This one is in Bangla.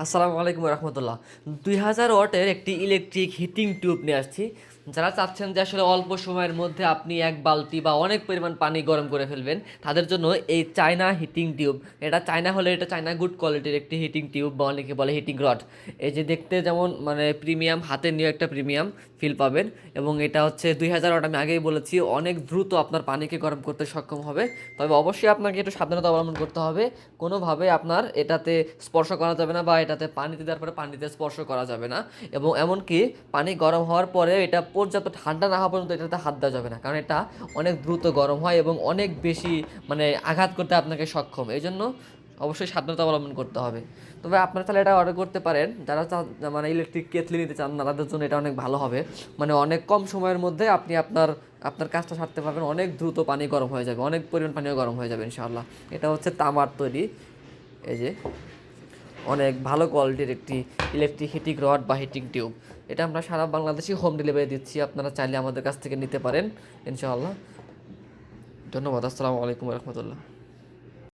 আসসালামু আলাইকুম রহমতুল্লাহ। 2000 ওয়াটের একটি ইলেকট্রিক হিটিং টিউব নিয়ে আসছি। যারা চাচ্ছেন যে আসলে অল্প সময়ের মধ্যে আপনি এক বালতি বা অনেক পরিমাণ পানি গরম করে ফেলবেন, তাদের জন্য এই চায়না হিটিং টিউব। এটা চায়না হলে এটা চায়না গুড কোয়ালিটির একটি হিটিং টিউব বা অনেকে বলে হিটিং রড। এই যে দেখতে যেমন মানে প্রিমিয়াম, হাতে নিয়ে একটা প্রিমিয়াম ফিল পাবেন। এবং এটা হচ্ছে 2000 ওয়াট, আমি আগেই বলেছি, অনেক দ্রুত আপনার পানিকে গরম করতে সক্ষম হবে। তবে অবশ্যই আপনাকে একটু সাবধানতা অবলম্বন করতে হবে। কোনোভাবে আপনার এটাতে স্পর্শ করা যাবে না বা এটাতে পানিতে দেওয়ার পরে পানিতে স্পর্শ করা যাবে না। এবং এমনকি পানি গরম হওয়ার পরে এটা পর্যাপ্ত ঠান্ডা না হওয়া পর্যন্ত এটাতে হাত দেওয়া যাবে না, কারণ এটা অনেক দ্রুত গরম হয় এবং অনেক বেশি মানে আঘাত করতে আপনাকে সক্ষম। এই জন্য অবশ্যই সাবধানতা অবলম্বন করতে হবে। তবে আপনারা তাহলে এটা অর্ডার করতে পারেন, যারা মানে ইলেকট্রিক কেটলি নিতে চান না তাদের জন্য এটা অনেক ভালো হবে। মানে অনেক কম সময়ের মধ্যে আপনি আপনার আপনার কাজটা সারতে পারবেন, অনেক দ্রুত পানি গরম হয়ে যাবে, অনেক পরিমাণ পানিও গরম হয়ে যাবে ইনশাআল্লাহ। এটা হচ্ছে তামার তৈরি। এই যে অনেক ভালো কোয়ালিটির একটি ইলেকট্রিক হিটিং রড বা হিটিং টিউব। এটা আমরা সারা বাংলাদেশে হোম ডেলিভারি দিচ্ছি, আপনারা চাইলে আমাদের কাছ থেকে নিতে পারেন ইনশাআল্লাহ। ধন্যবাদ। আসসালামু আলাইকুম রহমতুল্লাহ।